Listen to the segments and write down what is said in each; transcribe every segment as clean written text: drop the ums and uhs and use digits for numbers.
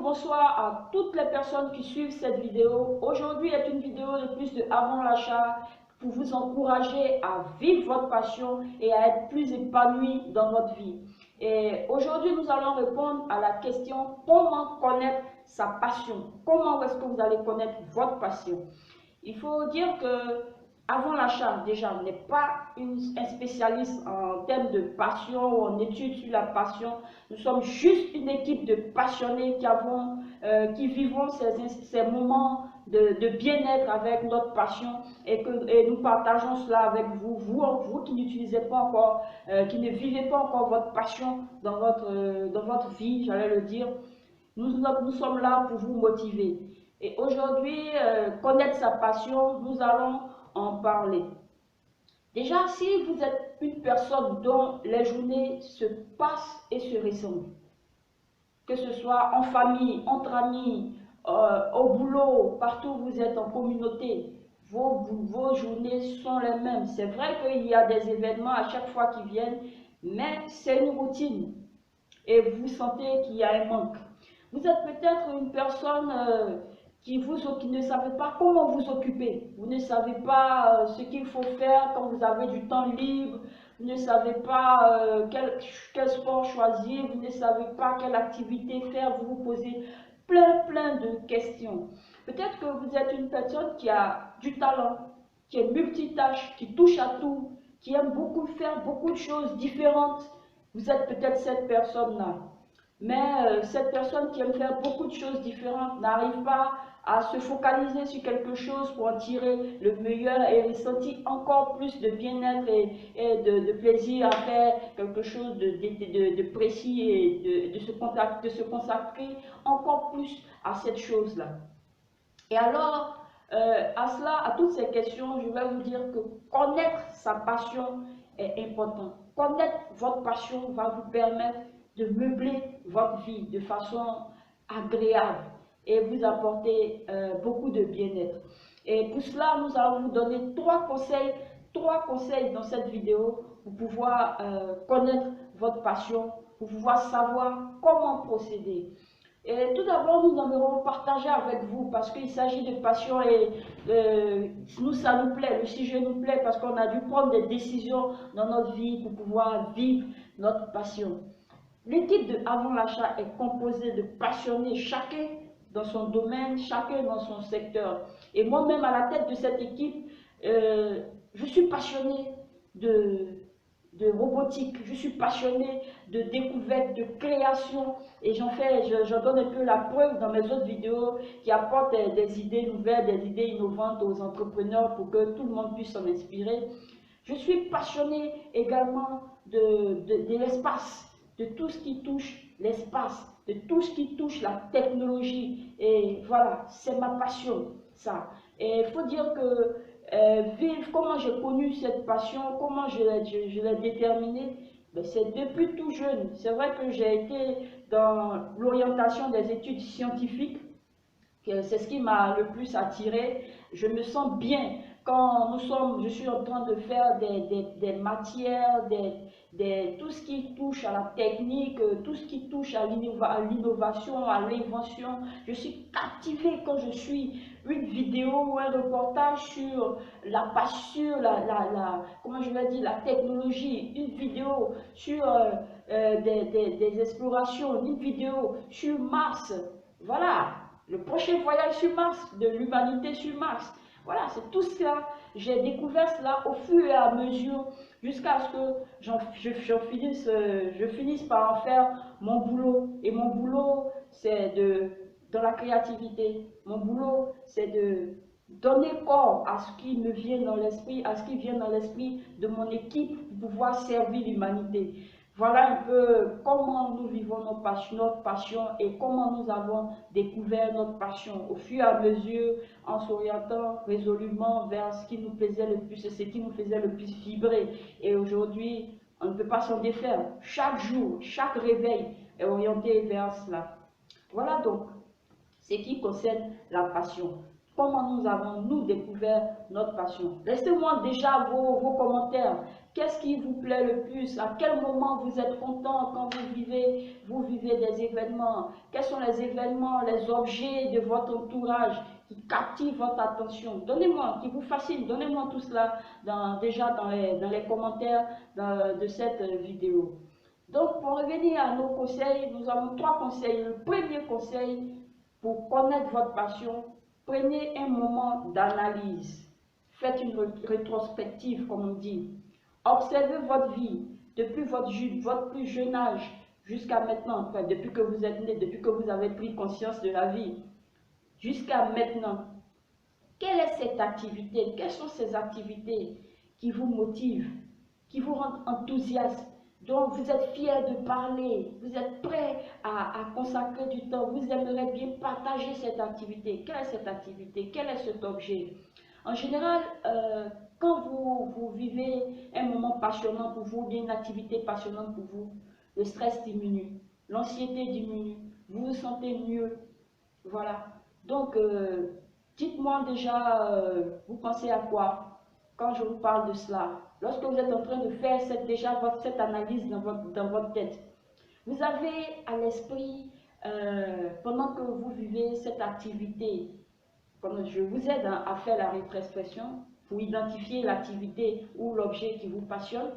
bonsoir à toutes les personnes qui suivent cette vidéo. Aujourd'hui est une vidéo de plus de avant l'achat pour vous encourager à vivre votre passion et à être plus épanoui dans votre vie. Et aujourd'hui, nous allons répondre à la question comment connaître sa passion. Comment est-ce que vous allez connaître votre passion? Il faut dire que avant l'achat, déjà, n'est pas un spécialiste en termes de passion ou en études sur la passion. Nous sommes juste une équipe de passionnés qui vivons ces moments de bien-être avec notre passion et nous partageons cela avec vous, vous qui n'utilisez pas encore, qui ne vivez pas encore votre passion dans votre vie, j'allais le dire. Nous sommes là pour vous motiver. Et aujourd'hui, connaître sa passion, nous allons en parler. Déjà, si vous êtes une personne dont les journées se passent et se ressemblent, que ce soit en famille, entre amis, au boulot, partout où vous êtes en communauté, vos journées sont les mêmes. C'est vrai qu'il y a des événements à chaque fois qui viennent, mais c'est une routine et vous sentez qu'il y a un manque. Vous êtes peut-être une personne qui ne savez pas comment vous occuper. Vous ne savez pas ce qu'il faut faire quand vous avez du temps libre. Vous ne savez pas quel sport choisir. Vous ne savez pas quelle activité faire. Vous vous posez plein de questions. Peut-être que vous êtes une personne qui a du talent, qui est multitâche, qui touche à tout, qui aime beaucoup faire beaucoup de choses différentes. Vous êtes peut-être cette personne-là. Mais cette personne qui aime faire beaucoup de choses différentes n'arrive pas à se focaliser sur quelque chose pour en tirer le meilleur et ressentir encore plus de bien-être et de plaisir à faire quelque chose de précis et de se consacrer encore plus à cette chose-là. Et alors, à toutes ces questions, je vais vous dire que connaître sa passion est important. Connaître votre passion va vous permettre de meubler votre vie de façon agréable et vous apporter beaucoup de bien-être. Et pour cela, nous allons vous donner trois conseils dans cette vidéo pour pouvoir connaître votre passion, pour pouvoir savoir comment procéder. Et tout d'abord, nous aimerons partager avec vous parce qu'il s'agit de passion et ça nous plaît, le sujet nous plaît parce qu'on a dû prendre des décisions dans notre vie pour pouvoir vivre notre passion. L'équipe de Avant l'achat est composée de passionnés, chacun dans son domaine, chacun dans son secteur. Et moi-même, à la tête de cette équipe, je suis passionné de robotique, je suis passionné de découverte, de création et j'en donne un peu la preuve dans mes autres vidéos qui apportent des idées nouvelles, des idées innovantes aux entrepreneurs pour que tout le monde puisse s'en inspirer. Je suis passionné également de l'espace, de tout ce qui touche l'espace, de tout ce qui touche la technologie et voilà, c'est ma passion, ça. Et il faut dire que comment j'ai connu cette passion, comment je l'ai déterminée, c'est depuis tout jeune. C'est vrai que j'ai été dans l'orientation des études scientifiques, c'est ce qui m'a le plus attiré. Je me sens bien quand je suis en train de faire des matières, tout ce qui touche à la technique, tout ce qui touche à l'innovation, à l'invention. Je suis captivée quand je suis une vidéo ou un reportage sur comment je vais dire, la technologie, une vidéo sur des explorations, une vidéo sur Mars. Voilà, le prochain voyage sur Mars, de l'humanité sur Mars. Voilà, c'est tout cela. J'ai découvert cela au fur et à mesure jusqu'à ce que je finisse par en faire mon boulot. Et mon boulot, c'est dans la créativité. Mon boulot, c'est de donner corps à ce qui me vient dans l'esprit, à ce qui vient dans l'esprit de mon équipe pour pouvoir servir l'humanité. Voilà un peu comment nous vivons notre passion et comment nous avons découvert notre passion au fur et à mesure en s'orientant résolument vers ce qui nous plaisait le plus et ce qui nous faisait le plus vibrer. Et aujourd'hui, on ne peut pas s'en défaire. Chaque jour, chaque réveil est orienté vers cela. Voilà donc ce qui concerne la passion. Comment nous avons, nous, découvert notre passion. Laissez-moi déjà vos commentaires. Qu'est-ce qui vous plaît le plus? À quel moment vous êtes content quand vous vivez des événements? Quels sont les événements, les objets de votre entourage qui captivent votre attention? Donnez-moi, qui vous fascinent, donnez-moi tout cela déjà dans les commentaires de cette vidéo. Donc, pour revenir à nos conseils, nous avons 3 conseils. Le premier conseil, pour connaître votre passion, prenez un moment d'analyse. Faites une rétrospective, comme on dit. Observez votre vie depuis votre plus jeune âge jusqu'à maintenant, enfin, depuis que vous êtes né, depuis que vous avez pris conscience de la vie, jusqu'à maintenant. Quelle est cette activité? Quelles sont ces activités qui vous motivent, qui vous rendent enthousiaste, dont vous êtes fier de parler, vous êtes prêt à consacrer du temps, vous aimeriez bien partager cette activité? Quelle est cette activité? Quel est cet objet? En général, quand vous vivez un moment passionnant pour vous, une activité passionnante pour vous, le stress diminue, l'anxiété diminue, vous vous sentez mieux. Voilà. Donc, dites-moi déjà, vous pensez à quoi quand je vous parle de cela? Lorsque vous êtes en train de faire cette analyse dans votre tête, vous avez à l'esprit, pendant que vous vivez cette activité, comme je vous aide à faire la rétrospection, pour identifier l'activité ou l'objet qui vous passionne,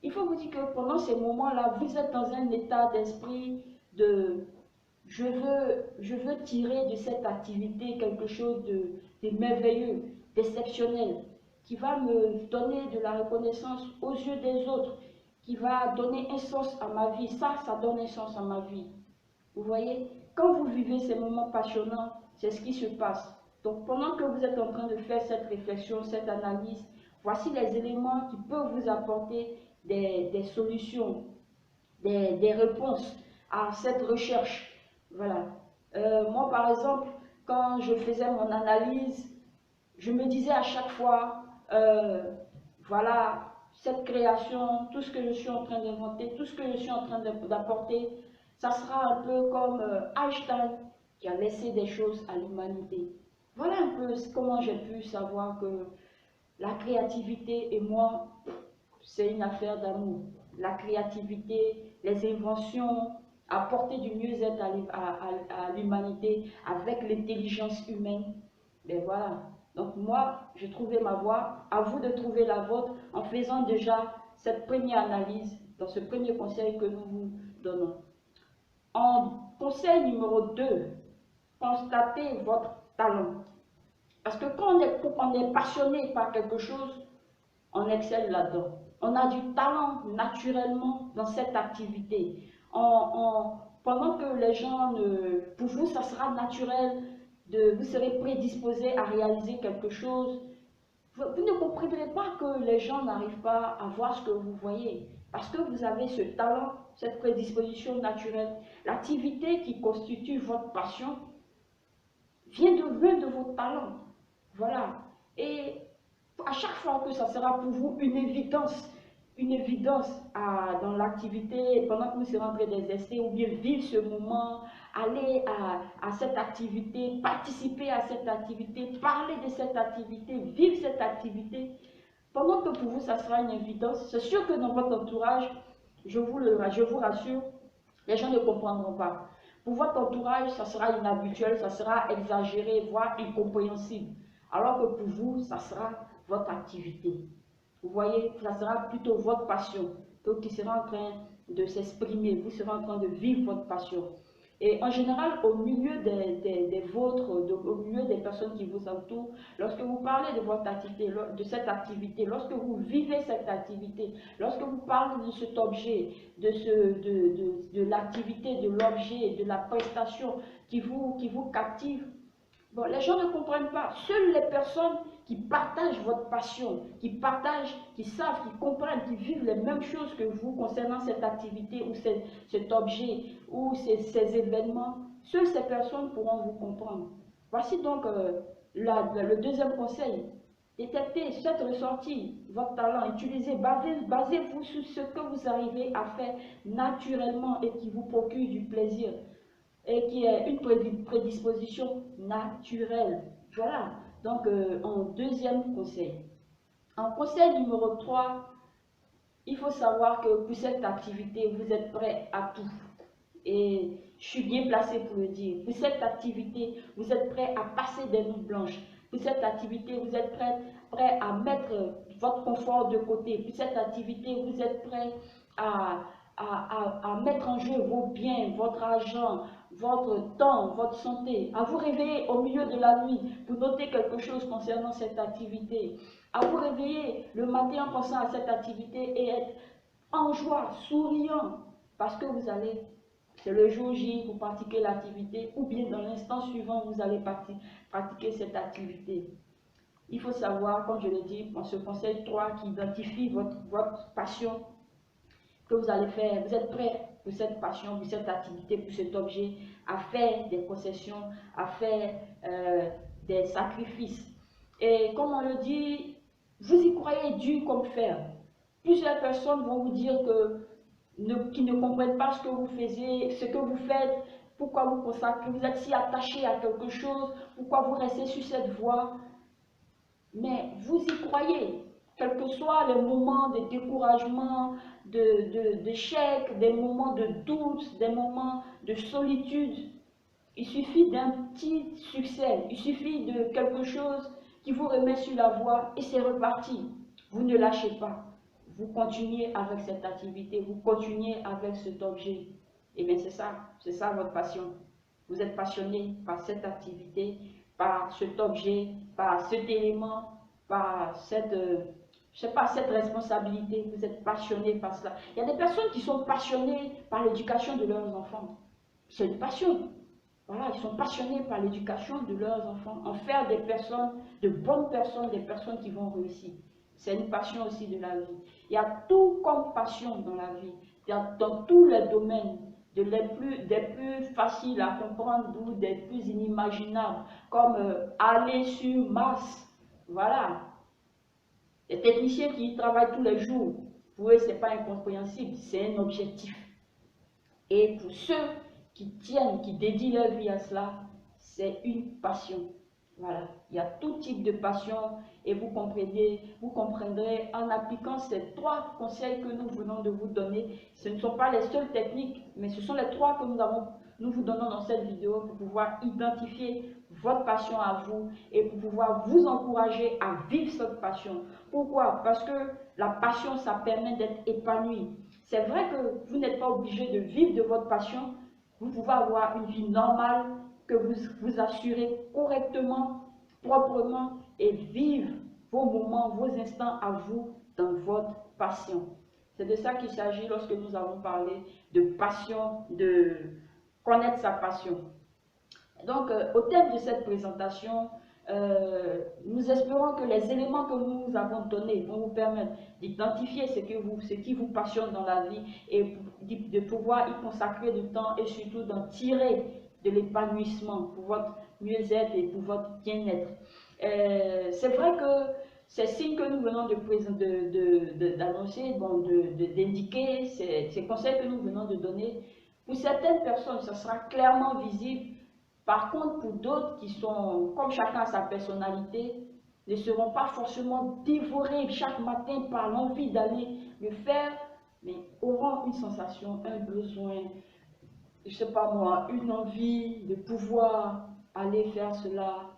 il faut vous dire que pendant ces moments-là, vous êtes dans un état d'esprit de je veux tirer de cette activité quelque chose de merveilleux, d'exceptionnel, qui va me donner de la reconnaissance aux yeux des autres, qui va donner un sens à ma vie. Ça donne un sens à ma vie. Vous voyez, quand vous vivez ces moments passionnants, c'est ce qui se passe. Donc pendant que vous êtes en train de faire cette réflexion, cette analyse, voici les éléments qui peuvent vous apporter des solutions, des réponses à cette recherche. Voilà. Moi, par exemple, quand je faisais mon analyse, je me disais à chaque fois, voilà, cette création, tout ce que je suis en train d'inventer, tout ce que je suis en train d'apporter, ça sera un peu comme Einstein qui a laissé des choses à l'humanité. Voilà un peu comment j'ai pu savoir que la créativité et moi, c'est une affaire d'amour. La créativité, les inventions, apporter du mieux-être à l'humanité avec l'intelligence humaine. Ben voilà. Donc moi, j'ai trouvé ma voie. À vous de trouver la vôtre en faisant déjà cette première analyse dans ce premier conseil que nous vous donnons. En conseil numéro 2, constatez votre talent. Parce que quand on est passionné par quelque chose, on excelle là-dedans. On a du talent naturellement dans cette activité. Pendant que les gens, pour vous, ça sera naturel, vous serez prédisposé à réaliser quelque chose. Vous ne comprendrez pas que les gens n'arrivent pas à voir ce que vous voyez. Parce que vous avez ce talent, cette prédisposition naturelle. L'activité qui constitue votre passion vient de votre talent. Voilà. Et à chaque fois que ça sera pour vous une évidence dans l'activité, pendant que vous serez en train d'exercer, ou bien vivre ce moment, aller à cette activité, participer à cette activité, parler de cette activité, vivre cette activité, pendant que pour vous ça sera une évidence, c'est sûr que dans votre entourage, je vous rassure, les gens ne comprendront pas. Pour votre entourage, ça sera inhabituel, ça sera exagéré, voire incompréhensible. Alors que pour vous, ça sera votre activité. Vous voyez, ça sera plutôt votre passion qui sera en train de s'exprimer. Vous serez en train de vivre votre passion. Et en général, au milieu des vôtres, au milieu des personnes qui vous entourent, lorsque vous parlez de votre activité, de cette activité, lorsque vous vivez cette activité, lorsque vous parlez de cet objet, de l'activité, de l'objet, de la prestation qui vous captive, bon, les gens ne comprennent pas. Seules les personnes qui partagent votre passion, qui savent, qui comprennent, qui vivent les mêmes choses que vous concernant cette activité ou cet objet ou ces événements, seules ces personnes pourront vous comprendre. Voici donc le deuxième conseil. Détectez, faites ressortir votre talent, utilisez, basez-vous sur ce que vous arrivez à faire naturellement et qui vous procure du plaisir et qui est une prédisposition naturelle. Voilà, donc en deuxième conseil. En conseil numéro 3, il faut savoir que pour cette activité, vous êtes prêt à tout. Et je suis bien placée pour le dire. Pour cette activité, vous êtes prêt à passer des nuits blanches. Pour cette activité, vous êtes prêt à mettre votre confort de côté. Pour cette activité, vous êtes prêt à mettre en jeu vos biens, votre argent, votre temps, votre santé, à vous réveiller au milieu de la nuit pour noter quelque chose concernant cette activité, à vous réveiller le matin en pensant à cette activité et être en joie, souriant, parce que vous allez, c'est le jour J, vous pratiquez l'activité, ou bien dans l'instant suivant, vous allez pratiquer cette activité. Il faut savoir, comme je le dis, dans ce conseil 3 qui identifie votre passion, que vous allez faire. Vous êtes prêt pour cette passion, pour cette activité, pour cet objet, à faire des concessions, à faire des sacrifices. Et comme on le dit, vous y croyez dur comme fer. Plusieurs personnes vont vous dire qui ne comprennent pas ce que vous faisiez, ce que vous faites, pourquoi vous consacrez, vous êtes si attaché à quelque chose, pourquoi vous restez sur cette voie. Mais vous y croyez, quels que soient les moments de découragement, d'échec, des moments de doute, des moments de solitude. Il suffit d'un petit succès, il suffit de quelque chose qui vous remet sur la voie et c'est reparti. Vous ne lâchez pas. Vous continuez avec cette activité, vous continuez avec cet objet. Et bien c'est ça votre passion. Vous êtes passionné par cette activité, par cet objet, par cet élément, par cette, je sais pas, cette responsabilité. Vous êtes passionné par cela. Il y a des personnes qui sont passionnées par l'éducation de leurs enfants. C'est une passion. Voilà, ils sont passionnés par l'éducation de leurs enfants, en faire des personnes, de bonnes personnes, des personnes qui vont réussir. C'est une passion aussi de la vie. Il y a tout comme passion dans la vie. Il y a dans tous les domaines, des plus faciles à comprendre ou des plus inimaginables, comme aller sur Mars. Voilà. Les techniciens qui y travaillent tous les jours, pour eux, ce n'est pas incompréhensible, c'est un objectif. Et pour ceux qui tiennent, qui dédient leur vie à cela, c'est une passion. Voilà, il y a tout type de passion et vous comprendrez en appliquant ces 3 conseils que nous venons de vous donner. Ce ne sont pas les seules techniques, mais ce sont les 3 que nous vous donnons dans cette vidéo pour pouvoir identifier votre passion à vous et pour pouvoir vous encourager à vivre cette passion. Pourquoi? Parce que la passion, ça permet d'être épanoui. C'est vrai que vous n'êtes pas obligé de vivre de votre passion. Vous pouvez avoir une vie normale que vous assurez correctement, proprement et vivre vos moments, vos instants à vous dans votre passion. C'est de ça qu'il s'agit lorsque nous avons parlé de passion, de connaître sa passion. Donc, au terme de cette présentation, nous espérons que les éléments que nous avons donnés vont vous permettre d'identifier ce qui vous passionne dans la vie et de pouvoir y consacrer du temps et surtout d'en tirer de l'épanouissement pour votre mieux-être et pour votre bien-être. C'est vrai que ces signes que nous venons d'annoncer, d'indiquer, ces conseils que nous venons de donner, pour certaines personnes, ça sera clairement visible. Par contre, pour d'autres qui sont, comme chacun a sa personnalité, ne seront pas forcément dévorés chaque matin par l'envie d'aller le faire, mais auront une sensation, un besoin, je ne sais pas moi, une envie de pouvoir aller faire cela,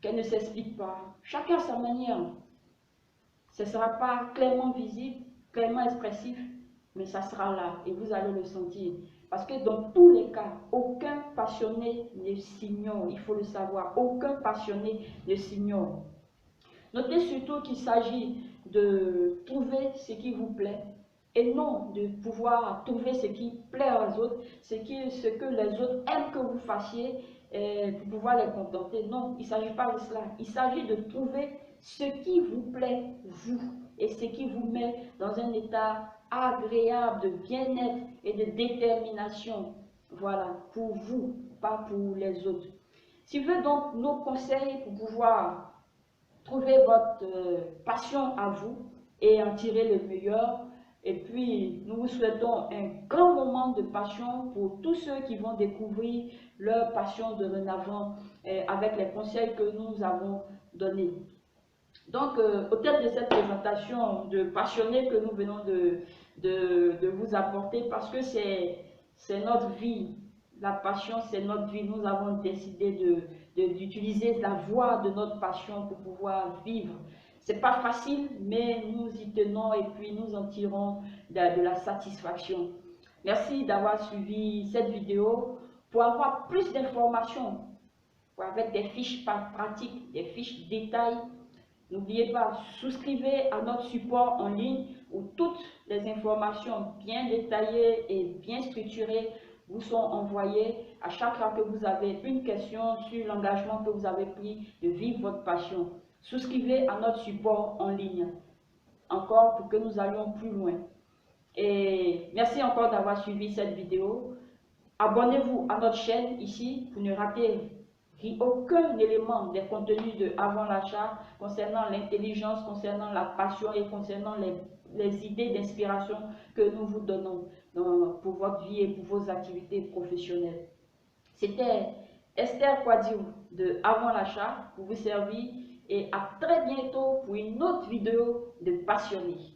qu'elle ne s'explique pas. Chacun à sa manière. Ce ne sera pas clairement visible, clairement expressif, mais ça sera là et vous allez le sentir. Parce que dans tous les cas, aucun passionné ne s'ignore, il faut le savoir, aucun passionné ne s'ignore. Notez surtout qu'il s'agit de trouver ce qui vous plaît et non de pouvoir trouver ce qui plaît aux autres, ce que les autres aiment que vous fassiez pour pouvoir les contenter. Non, il ne s'agit pas de cela. Il s'agit de trouver ce qui vous plaît, vous, et ce qui vous met dans un état agréable de bien-être et de détermination. Voilà, pour vous, pas pour les autres. Si vous voulez donc nos conseils pour pouvoir trouver votre passion à vous et en tirer le meilleur, et puis nous vous souhaitons un grand moment de passion pour tous ceux qui vont découvrir leur passion dorénavant avec les conseils que nous avons donnés. Donc, au terme de cette présentation de passionné que nous venons de vous apporter, parce que c'est notre vie, la passion c'est notre vie, nous avons décidé d'utiliser la voie de notre passion pour pouvoir vivre. C'est pas facile, mais nous y tenons et puis nous en tirons de la satisfaction. Merci d'avoir suivi cette vidéo. Pour avoir plus d'informations, avec des fiches pratiques, des fiches détails, n'oubliez pas, souscrivez à notre support en ligne où toutes les informations bien détaillées et bien structurées vous sont envoyées à chaque fois que vous avez une question sur l'engagement que vous avez pris de vivre votre passion. Souscrivez à notre support en ligne, encore pour que nous allions plus loin. Et merci encore d'avoir suivi cette vidéo. Abonnez-vous à notre chaîne ici pour ne rater aucun élément des contenus de avant l'achat concernant l'intelligence, concernant la passion et concernant les idées d'inspiration que nous vous donnons pour votre vie et pour vos activités professionnelles. C'était Esther Kouadio de Avant l'achat pour vous servir et à très bientôt pour une autre vidéo de passionnés.